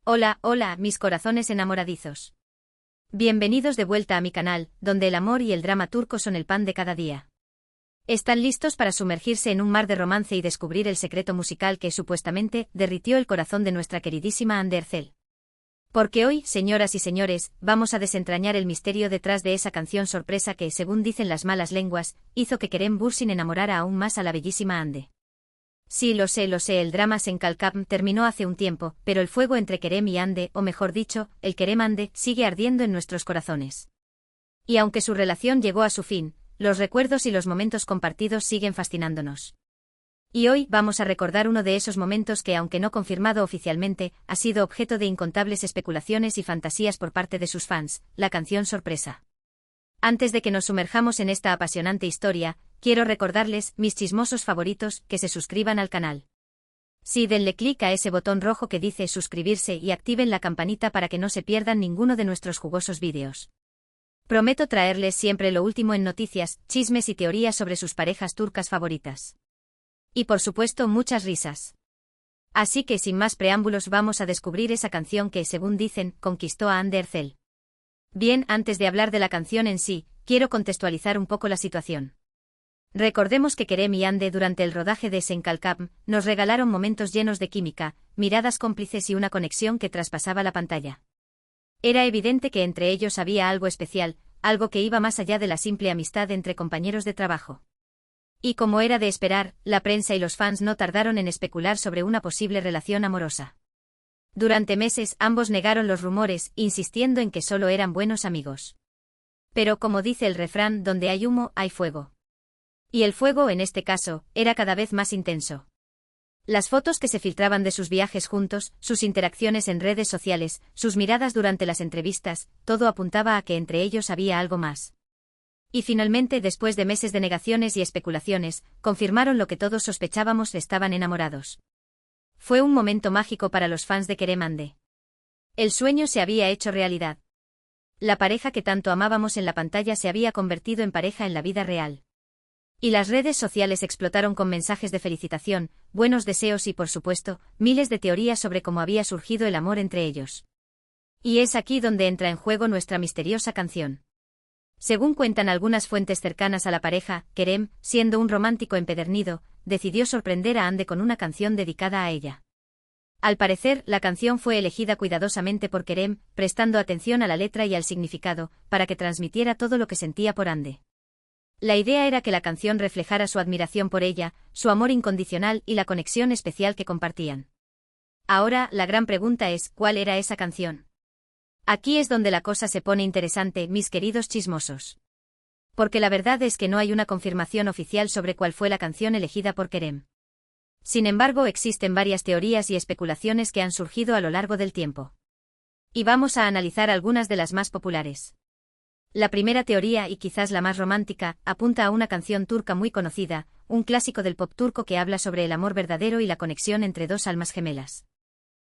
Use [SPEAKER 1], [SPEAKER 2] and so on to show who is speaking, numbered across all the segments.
[SPEAKER 1] Hola, hola, mis corazones enamoradizos. Bienvenidos de vuelta a mi canal, donde el amor y el drama turco son el pan de cada día. ¿Están listos para sumergirse en un mar de romance y descubrir el secreto musical que supuestamente derritió el corazón de nuestra queridísima Hande Erçel? Porque hoy, señoras y señores, vamos a desentrañar el misterio detrás de esa canción sorpresa que, según dicen las malas lenguas, hizo que Kerem Bürsin enamorara aún más a la bellísima Hande. Sí, lo sé, el drama Senkalkam terminó hace un tiempo, pero el fuego entre Kerem y Hande, o mejor dicho, el Kerem-Hande, sigue ardiendo en nuestros corazones. Y aunque su relación llegó a su fin, los recuerdos y los momentos compartidos siguen fascinándonos. Y hoy vamos a recordar uno de esos momentos que, aunque no confirmado oficialmente, ha sido objeto de incontables especulaciones y fantasías por parte de sus fans, la canción sorpresa. Antes de que nos sumerjamos en esta apasionante historia, quiero recordarles, mis chismosos favoritos, que se suscriban al canal. Sí, denle clic a ese botón rojo que dice suscribirse y activen la campanita para que no se pierdan ninguno de nuestros jugosos vídeos. Prometo traerles siempre lo último en noticias, chismes y teorías sobre sus parejas turcas favoritas. Y por supuesto muchas risas. Así que sin más preámbulos vamos a descubrir esa canción que, según dicen, conquistó a Hande Erçel. Bien, antes de hablar de la canción en sí, quiero contextualizar un poco la situación. Recordemos que Kerem y Hande durante el rodaje de Senkalkam nos regalaron momentos llenos de química, miradas cómplices y una conexión que traspasaba la pantalla. Era evidente que entre ellos había algo especial, algo que iba más allá de la simple amistad entre compañeros de trabajo. Y como era de esperar, la prensa y los fans no tardaron en especular sobre una posible relación amorosa. Durante meses ambos negaron los rumores, insistiendo en que solo eran buenos amigos. Pero como dice el refrán, donde hay humo, hay fuego. Y el fuego, en este caso, era cada vez más intenso. Las fotos que se filtraban de sus viajes juntos, sus interacciones en redes sociales, sus miradas durante las entrevistas, todo apuntaba a que entre ellos había algo más. Y finalmente, después de meses de negaciones y especulaciones, confirmaron lo que todos sospechábamos: estaban enamorados. Fue un momento mágico para los fans de Kerem-Hande. El sueño se había hecho realidad. La pareja que tanto amábamos en la pantalla se había convertido en pareja en la vida real. Y las redes sociales explotaron con mensajes de felicitación, buenos deseos y, por supuesto, miles de teorías sobre cómo había surgido el amor entre ellos. Y es aquí donde entra en juego nuestra misteriosa canción. Según cuentan algunas fuentes cercanas a la pareja, Kerem, siendo un romántico empedernido, decidió sorprender a Hande con una canción dedicada a ella. Al parecer, la canción fue elegida cuidadosamente por Kerem, prestando atención a la letra y al significado, para que transmitiera todo lo que sentía por Hande. La idea era que la canción reflejara su admiración por ella, su amor incondicional y la conexión especial que compartían. Ahora, la gran pregunta es, ¿cuál era esa canción? Aquí es donde la cosa se pone interesante, mis queridos chismosos. Porque la verdad es que no hay una confirmación oficial sobre cuál fue la canción elegida por Kerem. Sin embargo, existen varias teorías y especulaciones que han surgido a lo largo del tiempo. Y vamos a analizar algunas de las más populares. La primera teoría, y quizás la más romántica, apunta a una canción turca muy conocida, un clásico del pop turco que habla sobre el amor verdadero y la conexión entre dos almas gemelas.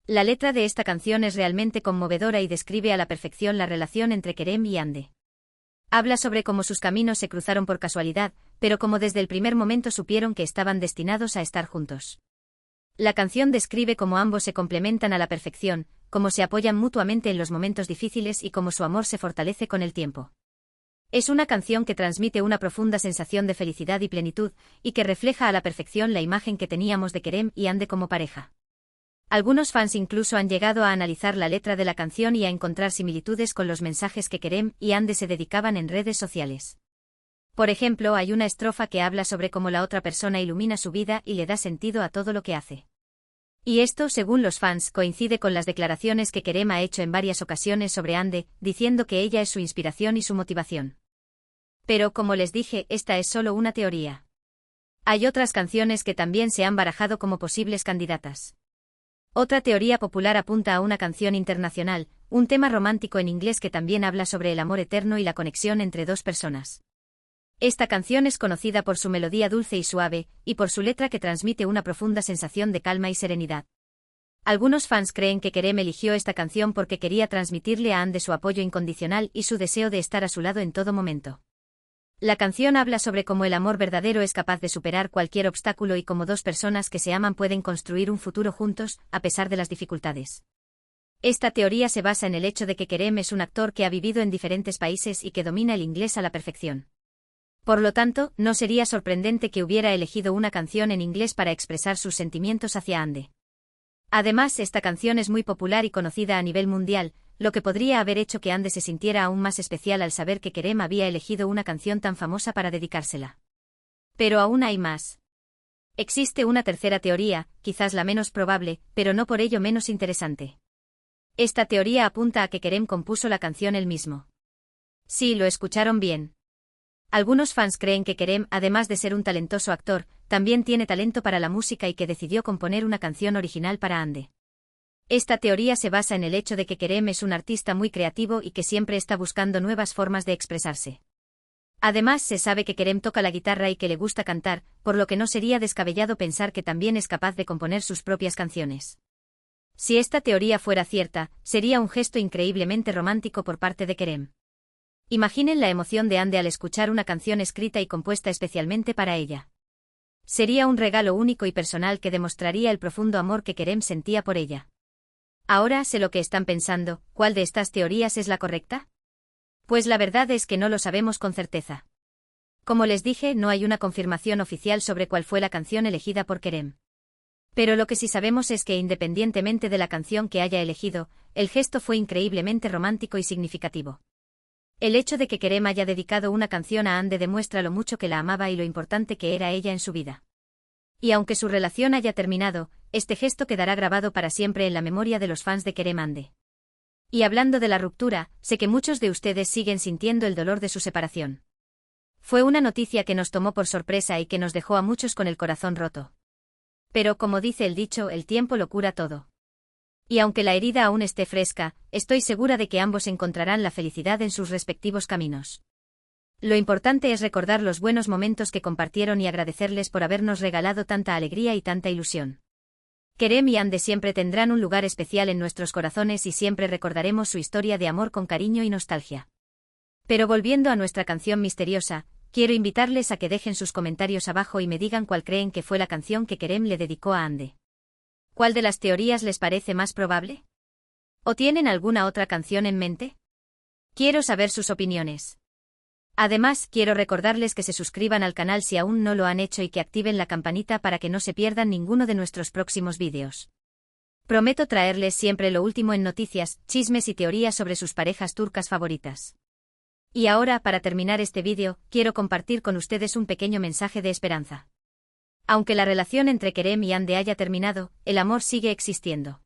[SPEAKER 1] La letra de esta canción es realmente conmovedora y describe a la perfección la relación entre Kerem y Hande. Habla sobre cómo sus caminos se cruzaron por casualidad, pero como desde el primer momento supieron que estaban destinados a estar juntos. La canción describe cómo ambos se complementan a la perfección, cómo se apoyan mutuamente en los momentos difíciles y cómo su amor se fortalece con el tiempo. Es una canción que transmite una profunda sensación de felicidad y plenitud, y que refleja a la perfección la imagen que teníamos de Kerem y Hande como pareja. Algunos fans incluso han llegado a analizar la letra de la canción y a encontrar similitudes con los mensajes que Kerem y Hande se dedicaban en redes sociales. Por ejemplo, hay una estrofa que habla sobre cómo la otra persona ilumina su vida y le da sentido a todo lo que hace. Y esto, según los fans, coincide con las declaraciones que Kerem ha hecho en varias ocasiones sobre Hande, diciendo que ella es su inspiración y su motivación. Pero, como les dije, esta es solo una teoría. Hay otras canciones que también se han barajado como posibles candidatas. Otra teoría popular apunta a una canción internacional, un tema romántico en inglés que también habla sobre el amor eterno y la conexión entre dos personas. Esta canción es conocida por su melodía dulce y suave, y por su letra que transmite una profunda sensación de calma y serenidad. Algunos fans creen que Kerem eligió esta canción porque quería transmitirle a Hande su apoyo incondicional y su deseo de estar a su lado en todo momento. La canción habla sobre cómo el amor verdadero es capaz de superar cualquier obstáculo y cómo dos personas que se aman pueden construir un futuro juntos, a pesar de las dificultades. Esta teoría se basa en el hecho de que Kerem es un actor que ha vivido en diferentes países y que domina el inglés a la perfección. Por lo tanto, no sería sorprendente que hubiera elegido una canción en inglés para expresar sus sentimientos hacia Ande. Además, esta canción es muy popular y conocida a nivel mundial, lo que podría haber hecho que Ande se sintiera aún más especial al saber que Kerem había elegido una canción tan famosa para dedicársela. Pero aún hay más. Existe una tercera teoría, quizás la menos probable, pero no por ello menos interesante. Esta teoría apunta a que Kerem compuso la canción él mismo. Sí, lo escucharon bien. Algunos fans creen que Kerem, además de ser un talentoso actor, también tiene talento para la música y que decidió componer una canción original para Ande. Esta teoría se basa en el hecho de que Kerem es un artista muy creativo y que siempre está buscando nuevas formas de expresarse. Además, se sabe que Kerem toca la guitarra y que le gusta cantar, por lo que no sería descabellado pensar que también es capaz de componer sus propias canciones. Si esta teoría fuera cierta, sería un gesto increíblemente romántico por parte de Kerem. Imaginen la emoción de Ande al escuchar una canción escrita y compuesta especialmente para ella. Sería un regalo único y personal que demostraría el profundo amor que Kerem sentía por ella. Ahora sé lo que están pensando, ¿cuál de estas teorías es la correcta? Pues la verdad es que no lo sabemos con certeza. Como les dije, no hay una confirmación oficial sobre cuál fue la canción elegida por Kerem. Pero lo que sí sabemos es que independientemente de la canción que haya elegido, el gesto fue increíblemente romántico y significativo. El hecho de que Kerem haya dedicado una canción a Ande demuestra lo mucho que la amaba y lo importante que era ella en su vida. Y aunque su relación haya terminado, este gesto quedará grabado para siempre en la memoria de los fans de Kerem Ande. Y hablando de la ruptura, sé que muchos de ustedes siguen sintiendo el dolor de su separación. Fue una noticia que nos tomó por sorpresa y que nos dejó a muchos con el corazón roto. Pero como dice el dicho, el tiempo lo cura todo. Y aunque la herida aún esté fresca, estoy segura de que ambos encontrarán la felicidad en sus respectivos caminos. Lo importante es recordar los buenos momentos que compartieron y agradecerles por habernos regalado tanta alegría y tanta ilusión. Kerem y Ande siempre tendrán un lugar especial en nuestros corazones y siempre recordaremos su historia de amor con cariño y nostalgia. Pero volviendo a nuestra canción misteriosa, quiero invitarles a que dejen sus comentarios abajo y me digan cuál creen que fue la canción que Kerem le dedicó a Ande. ¿Cuál de las teorías les parece más probable? ¿O tienen alguna otra canción en mente? Quiero saber sus opiniones. Además, quiero recordarles que se suscriban al canal si aún no lo han hecho y que activen la campanita para que no se pierdan ninguno de nuestros próximos vídeos. Prometo traerles siempre lo último en noticias, chismes y teorías sobre sus parejas turcas favoritas. Y ahora, para terminar este vídeo, quiero compartir con ustedes un pequeño mensaje de esperanza. Aunque la relación entre Kerem y Ande haya terminado, el amor sigue existiendo.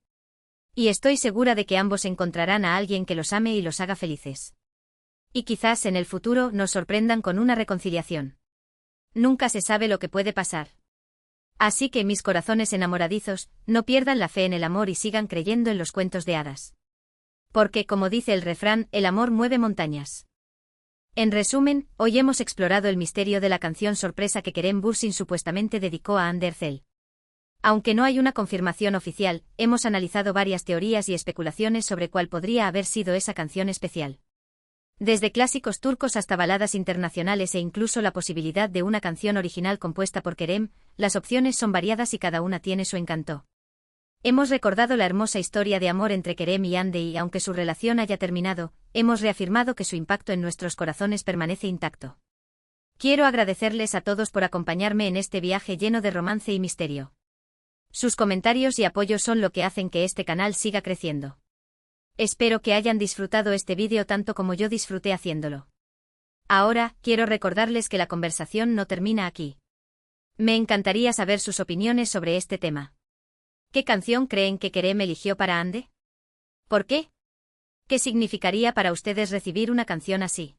[SPEAKER 1] Y estoy segura de que ambos encontrarán a alguien que los ame y los haga felices. Y quizás en el futuro nos sorprendan con una reconciliación. Nunca se sabe lo que puede pasar. Así que mis corazones enamoradizos, no pierdan la fe en el amor y sigan creyendo en los cuentos de hadas. Porque, como dice el refrán, el amor mueve montañas. En resumen, hoy hemos explorado el misterio de la canción sorpresa que Kerem Bürsin supuestamente dedicó a Hande Erçel. Aunque no hay una confirmación oficial, hemos analizado varias teorías y especulaciones sobre cuál podría haber sido esa canción especial. Desde clásicos turcos hasta baladas internacionales e incluso la posibilidad de una canción original compuesta por Kerem, las opciones son variadas y cada una tiene su encanto. Hemos recordado la hermosa historia de amor entre Kerem y Hande y aunque su relación haya terminado, hemos reafirmado que su impacto en nuestros corazones permanece intacto. Quiero agradecerles a todos por acompañarme en este viaje lleno de romance y misterio. Sus comentarios y apoyo son lo que hacen que este canal siga creciendo. Espero que hayan disfrutado este vídeo tanto como yo disfruté haciéndolo. Ahora, quiero recordarles que la conversación no termina aquí. Me encantaría saber sus opiniones sobre este tema. ¿Qué canción creen que Kerem eligió para Hande? ¿Por qué? ¿Qué significaría para ustedes recibir una canción así?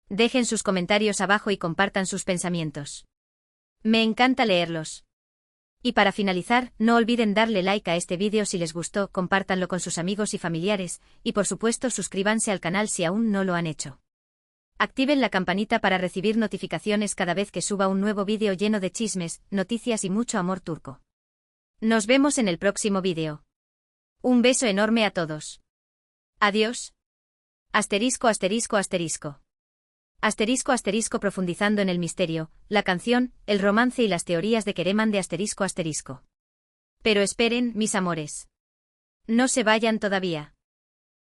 [SPEAKER 1] Dejen sus comentarios abajo y compartan sus pensamientos. Me encanta leerlos. Y para finalizar, no olviden darle like a este vídeo si les gustó, compártanlo con sus amigos y familiares, y por supuesto suscríbanse al canal si aún no lo han hecho. Activen la campanita para recibir notificaciones cada vez que suba un nuevo vídeo lleno de chismes, noticias y mucho amor turco. Nos vemos en el próximo vídeo. Un beso enorme a todos. Adiós. Asterisco asterisco asterisco. Asterisco asterisco profundizando en el misterio, la canción, el romance y las teorías de Kerem Hande asterisco asterisco. Pero esperen, mis amores. No se vayan todavía.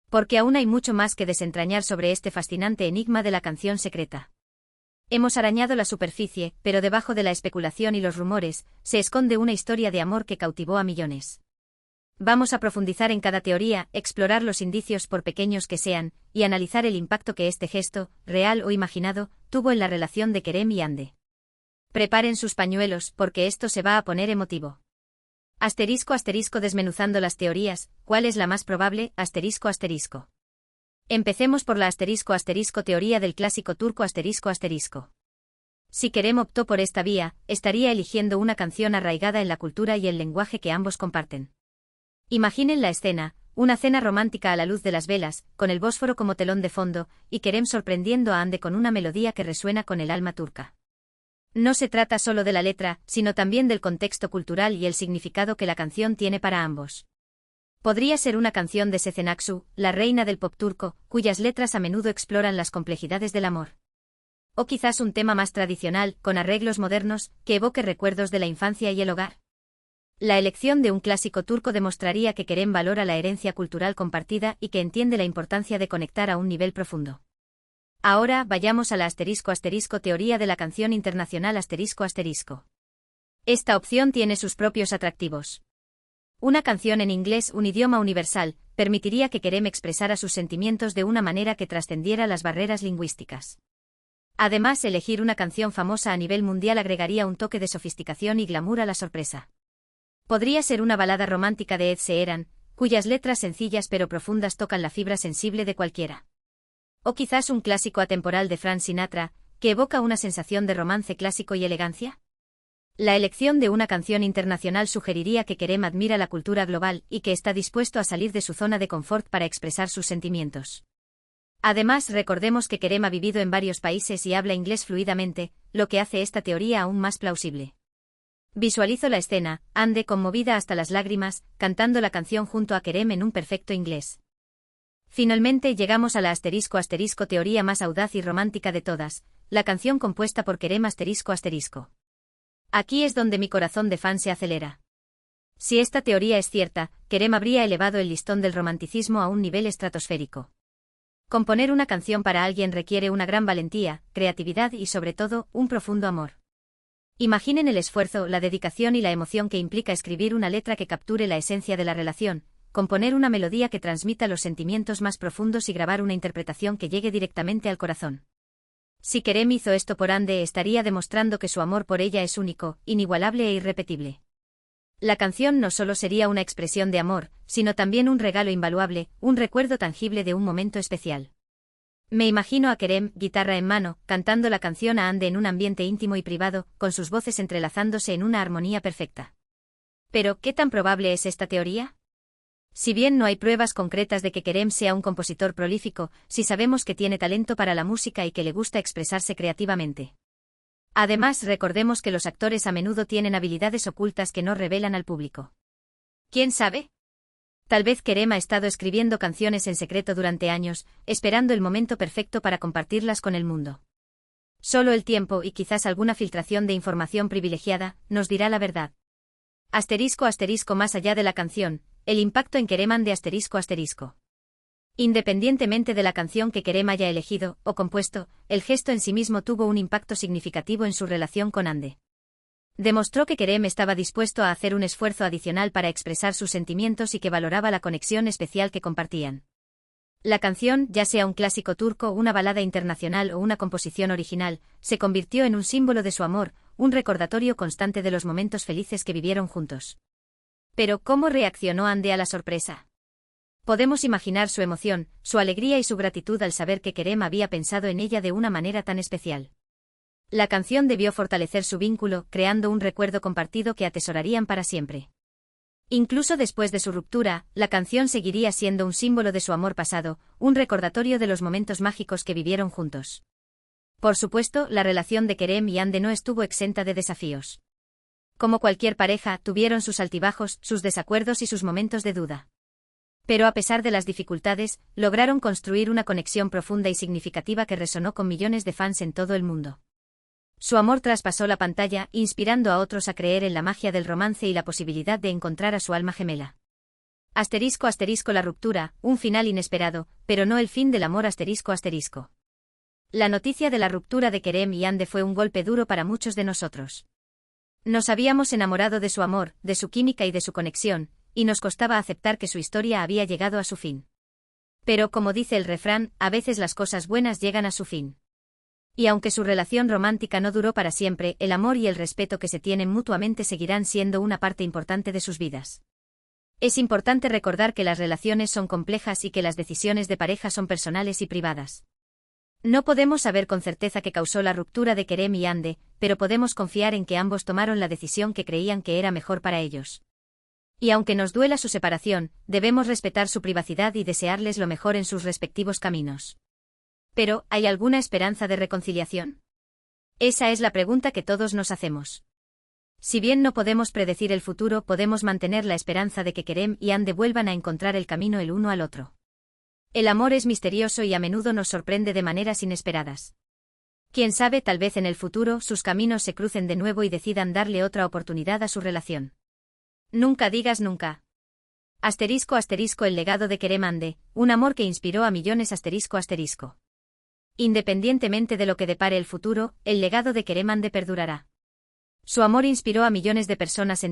[SPEAKER 1] Porque aún hay mucho más que desentrañar sobre este fascinante enigma de la canción secreta. Hemos arañado la superficie, pero debajo de la especulación y los rumores, se esconde una historia de amor que cautivó a millones. Vamos a profundizar en cada teoría, explorar los indicios por pequeños que sean, y analizar el impacto que este gesto, real o imaginado, tuvo en la relación de Kerem y Hande. Preparen sus pañuelos, porque esto se va a poner emotivo. Desmenuzando las teorías, ¿cuál es la más probable? Empecemos por la teoría del clásico turco Si Kerem optó por esta vía, estaría eligiendo una canción arraigada en la cultura y el lenguaje que ambos comparten. Imaginen la escena, una cena romántica a la luz de las velas, con el Bósforo como telón de fondo, y Kerem sorprendiendo a Hande con una melodía que resuena con el alma turca. No se trata solo de la letra, sino también del contexto cultural y el significado que la canción tiene para ambos. Podría ser una canción de Sezen Aksu, la reina del pop turco, cuyas letras a menudo exploran las complejidades del amor. O quizás un tema más tradicional, con arreglos modernos, que evoque recuerdos de la infancia y el hogar. La elección de un clásico turco demostraría que Kerem valora la herencia cultural compartida y que entiende la importancia de conectar a un nivel profundo. Ahora vayamos a la teoría de la canción internacional Esta opción tiene sus propios atractivos. Una canción en inglés, un idioma universal, permitiría que Kerem expresara sus sentimientos de una manera que trascendiera las barreras lingüísticas. Además, elegir una canción famosa a nivel mundial agregaría un toque de sofisticación y glamour a la sorpresa. Podría ser una balada romántica de Ed Sheeran, cuyas letras sencillas pero profundas tocan la fibra sensible de cualquiera. O quizás un clásico atemporal de Frank Sinatra, que evoca una sensación de romance clásico y elegancia. La elección de una canción internacional sugeriría que Kerem admira la cultura global y que está dispuesto a salir de su zona de confort para expresar sus sentimientos. Además, recordemos que Kerem ha vivido en varios países y habla inglés fluidamente, lo que hace esta teoría aún más plausible. Visualizo la escena, Hande conmovida hasta las lágrimas, cantando la canción junto a Kerem en un perfecto inglés. Finalmente llegamos a la teoría más audaz y romántica de todas, la canción compuesta por Kerem ***. Aquí es donde mi corazón de fan se acelera. Si esta teoría es cierta, Kerem habría elevado el listón del romanticismo a un nivel estratosférico. Componer una canción para alguien requiere una gran valentía, creatividad y sobre todo, un profundo amor. Imaginen el esfuerzo, la dedicación y la emoción que implica escribir una letra que capture la esencia de la relación, componer una melodía que transmita los sentimientos más profundos y grabar una interpretación que llegue directamente al corazón. Si Kerem hizo esto por Hande, estaría demostrando que su amor por ella es único, inigualable e irrepetible. La canción no solo sería una expresión de amor, sino también un regalo invaluable, un recuerdo tangible de un momento especial. Me imagino a Kerem, guitarra en mano, cantando la canción a Hande en un ambiente íntimo y privado, con sus voces entrelazándose en una armonía perfecta. Pero, ¿qué tan probable es esta teoría? Si bien no hay pruebas concretas de que Kerem sea un compositor prolífico, sí sabemos que tiene talento para la música y que le gusta expresarse creativamente. Además, recordemos que los actores a menudo tienen habilidades ocultas que no revelan al público. ¿Quién sabe? Tal vez Kerem ha estado escribiendo canciones en secreto durante años, esperando el momento perfecto para compartirlas con el mundo. Solo el tiempo y quizás alguna filtración de información privilegiada nos dirá la verdad. Más allá de la canción, el impacto en Kerem Hande ***. Independientemente de la canción que Kerem haya elegido o compuesto, el gesto en sí mismo tuvo un impacto significativo en su relación con Hande. Demostró que Kerem estaba dispuesto a hacer un esfuerzo adicional para expresar sus sentimientos y que valoraba la conexión especial que compartían. La canción, ya sea un clásico turco, una balada internacional o una composición original, se convirtió en un símbolo de su amor, un recordatorio constante de los momentos felices que vivieron juntos. Pero, ¿cómo reaccionó Hande a la sorpresa? Podemos imaginar su emoción, su alegría y su gratitud al saber que Kerem había pensado en ella de una manera tan especial. La canción debió fortalecer su vínculo, creando un recuerdo compartido que atesorarían para siempre. Incluso después de su ruptura, la canción seguiría siendo un símbolo de su amor pasado, un recordatorio de los momentos mágicos que vivieron juntos. Por supuesto, la relación de Kerem y Hande no estuvo exenta de desafíos. Como cualquier pareja, tuvieron sus altibajos, sus desacuerdos y sus momentos de duda. Pero a pesar de las dificultades, lograron construir una conexión profunda y significativa que resonó con millones de fans en todo el mundo. Su amor traspasó la pantalla, inspirando a otros a creer en la magia del romance y la posibilidad de encontrar a su alma gemela. Asterisco asterisco la ruptura, un final inesperado, pero no el fin del amor asterisco asterisco. La noticia de la ruptura de Kerem y Ande fue un golpe duro para muchos de nosotros. Nos habíamos enamorado de su amor, de su química y de su conexión, y nos costaba aceptar que su historia había llegado a su fin. Pero como dice el refrán, a veces las cosas buenas llegan a su fin. Y aunque su relación romántica no duró para siempre, el amor y el respeto que se tienen mutuamente seguirán siendo una parte importante de sus vidas. Es importante recordar que las relaciones son complejas y que las decisiones de pareja son personales y privadas. No podemos saber con certeza qué causó la ruptura de Kerem y Ande, pero podemos confiar en que ambos tomaron la decisión que creían que era mejor para ellos. Y aunque nos duela su separación, debemos respetar su privacidad y desearles lo mejor en sus respectivos caminos. Pero, ¿hay alguna esperanza de reconciliación? Esa es la pregunta que todos nos hacemos. Si bien no podemos predecir el futuro, podemos mantener la esperanza de que Kerem y Ande vuelvan a encontrar el camino el uno al otro. El amor es misterioso y a menudo nos sorprende de maneras inesperadas. Quién sabe, tal vez en el futuro sus caminos se crucen de nuevo y decidan darle otra oportunidad a su relación. Nunca digas nunca. Asterisco asterisco el legado de Kerem Ande, un amor que inspiró a millones asterisco asterisco. Independientemente de lo que depare el futuro, el legado de Kerem Ande perdurará. Su amor inspiró a millones de personas en